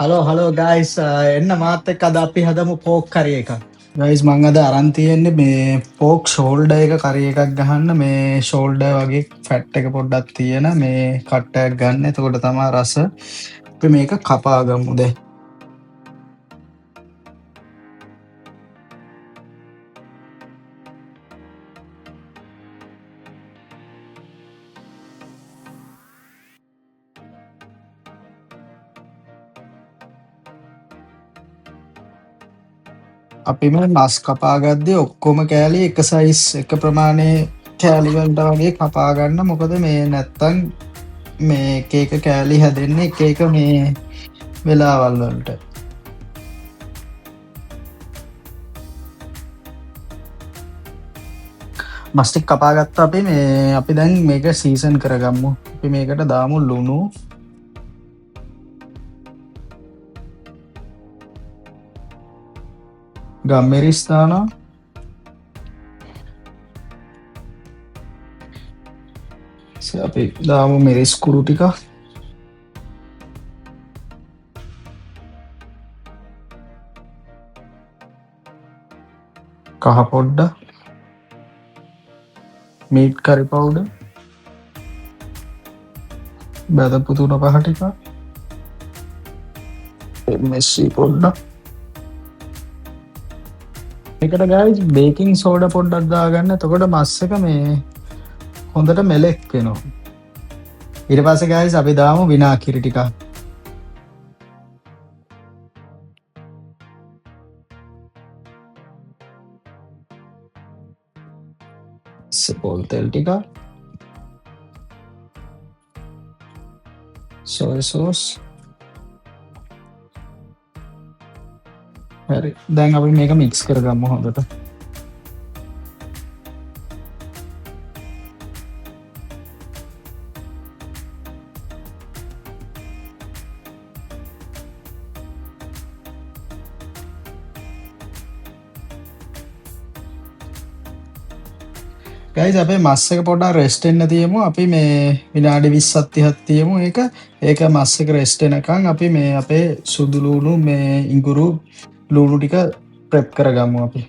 Hello guys එන්න මාත් එක්ක අද අපි හදමු පෝක් කරි එකක්. ගයිස් මං අද අරන් තියෙන්නේ මේ පෝක් ෂෝල්ඩර් එක කරි එකක් ගහන්න. මේ ෂෝල්ඩර් වගේ ෆැට් එක පොඩ්ඩක් තියෙන මේ කට්ටයක් ගන්න. එතකොට තමයි රස. අපි මේක කපා ගමු දැන්. අපි මේ මස් කපා ගද්දී ඔක්කොම කෑලි එක සයිස් එක ප්‍රමාණයේ කෑලි වලට වගේ කපා ගන්න. මොකද මේ නැත්තම් මේ එක එක කෑලි හැදෙන්නේ එක එක මේ වෙලාවල් වලට. මස් ටික කපා ගත්තා අපි. මේ අපි දැන් මේක සීසන් කරගමු. අපි මේකට දාමු ලුණු, ගම්මිරිස් දානවා, අපි දාමු මිරිස් කුරු ටික, කහ පොඩ්ඩ, මීට් කරි පවුඩර්, බැදපු තුන පහ ටික, MSG පොඩ්ඩක්. ඒකට ගයිස් බේකින් සෝඩා පොඩ්ඩක් දාගන්න. එතකොට මස් එක මේ හොඳට මෙලෙක් වෙනවා. ඊට පස්සේ ගයිස් අපි දාමු විනාගිරි ටික. පොල් තෙල් ටික, සොය සෝස්. හරි දැන් අපි මේක මික්ස් කරගමු හොඳට. ගයිස් අපේ මස් එක පොඩ්ඩක් රෙස්ට් වෙන්න තියමු. අපි මේ විනාඩි 20ක් 30ක් තියමු ඒක මස් එක රෙස්ට් වෙනකන් අපි මේ අපේ සුදු ලුණු මේ ඉඟුරු ලුණු ටික ප්‍රෙප් කරගමු අපි.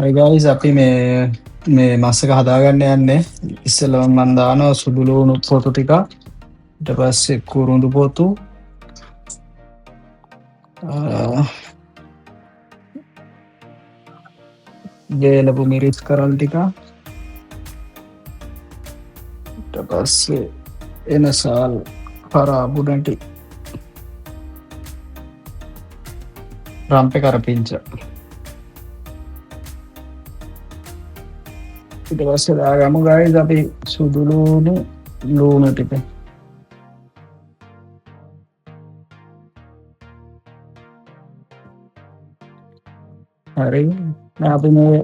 හරි ගයිස් අපි මේ මස් එක හදාගන්න යන්නේ. ඉස්සෙල්ලාම මම දානවා සුදු ලුණු පොතු ටික. ඊට පස්සේ කුරුඳු පොතු, ගේලපු මිරිස් කරල් ටික, ඊට පස්සේ එනසාල් පරාබුඩටි, රම්පෙ කරපිංච. ඊට පස්සේ දාගමු ගයිස් අපි සුදු ලුණු ටික. හරි දැන් අපි මේ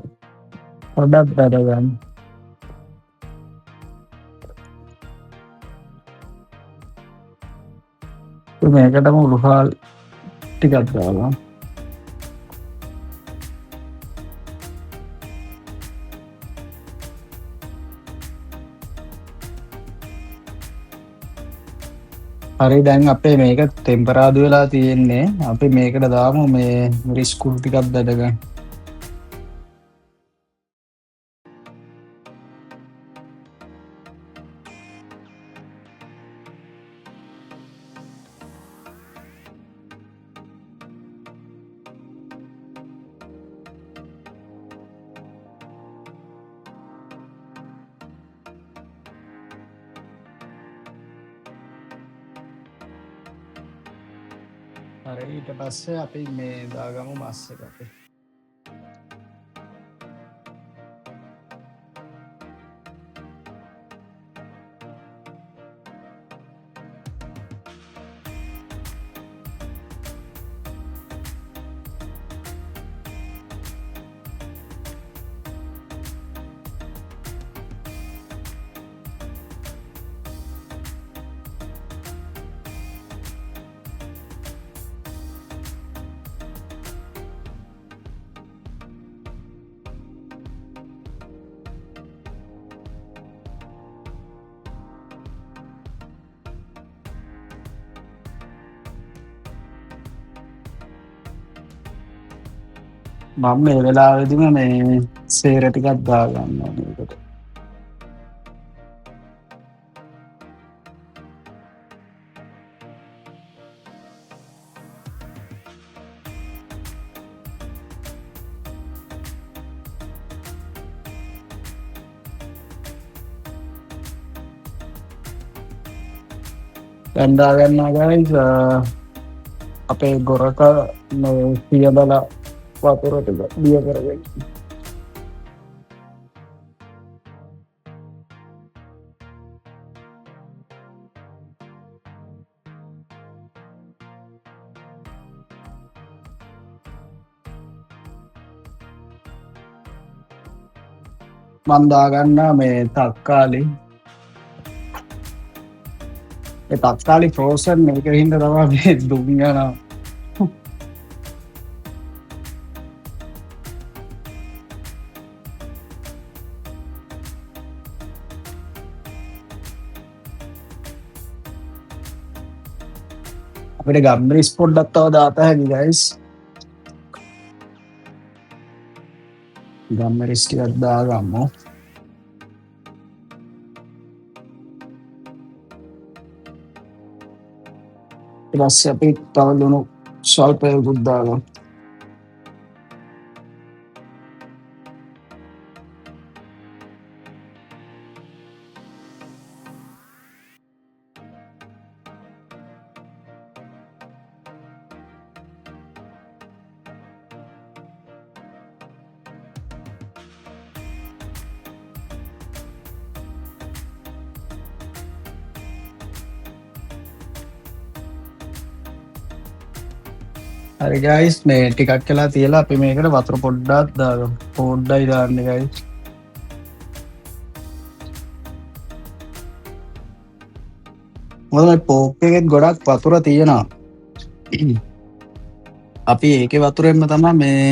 පොඩ්ඩක් බැදගමු. මේකටම උළුහල් ටිකක් දාලා හරි දැන් අපේ මේක ටෙම්පරාදු වෙලා තියෙන්නේ. අපි මේකට දාමු මේ මිරිස් කුඩු ටිකක් බැදගන්න. හරි ඊට පස්සේ අපි මේ දාගමු මස් එක අපේ. මම මේ වෙලාවෙදිම මේ සේර ටිකක් දාගන්නවා මේකට. දැන් දාගන්නවා guys අපේ ගොරක මේ සියබල වතුර ටික දිය කරගෙන. මම දාගන්නා මේ තක්කාලි. ඒ තක්කාලි ෆ්‍රෝසන් මේක හින්දා තමයි මේ දුම් යනවා. අපිට ගම්මිරිස් පොඩ්ඩක් තව දාත හැකි guys. ගම්මිරිස් ටිකක් දාගමු. ඊට පස්සේ අපි තව ලුණු ස්වල්පයකුත් දාගමු. හරි guys මේ ටිකක් කළා තියලා අපි මේකට වතුර පොඩ්ඩක් දාගමු. පොඩ්ඩයි දාන්නේ guys. මොකද මේ පෝක් එකෙත් ගොඩක් වතුර තියෙනවා. අපි ඒකේ වතුරෙන්ම තමයි මේ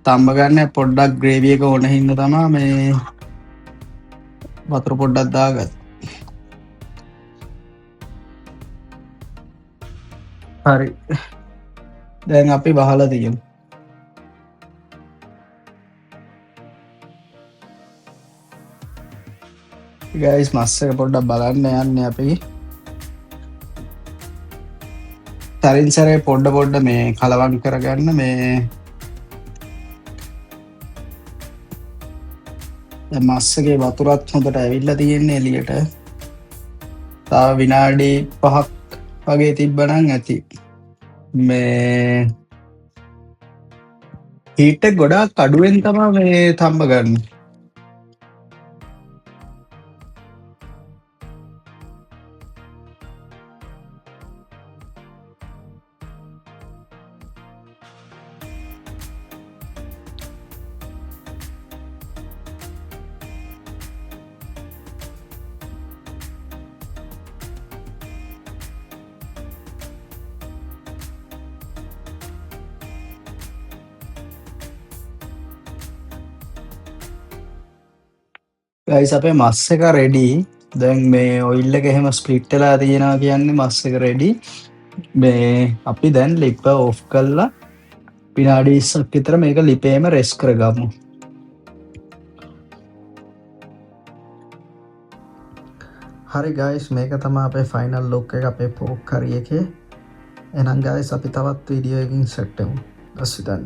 තම්බ ගන්න. පොඩ්ඩක් ග්‍රේවි එක ඕන හින්දා තමයි මේ වතුර පොඩ්ඩක් දාගත්තේ. හරි දැන් අපි වහලා තියමු. guys මස් එක පොඩ්ඩක් බලන්න යන්නේ අපි. තරින් සැරේ පොඩ මේ කලවම් කරගන්න මේ දැන් මස් එකේ වතුරත් හොඳට ඇවිල්ලා තියෙන්නේ එළියට. තව විනාඩි 5ක් වගේ තිබ්බනම් ඇති. මේ හීට් එක ගොඩාක් අඩුවෙන් තමයි මේ තම්බ ගන්න. guys අපේ මස් එක රෙඩි. දැන් මේ ඔයිල් එක එහෙම ස්ප්ලිට් වෙලා තියෙනවා කියන්නේ මස් එක රෙඩි. මේ අපි දැන් ලිප් ඔෆ් කරලා විනාඩි 20ක් විතර මේක ලිපේම රෙස්ට් කරගමු. හරි guys මේක තමයි අපේ ෆයිනල් ලුක් එක අපේ පෝක් කරි එකේ. එහෙනම් guys අපි තවත් වීඩියෝ එකකින් සෙට් වෙමු. දැන්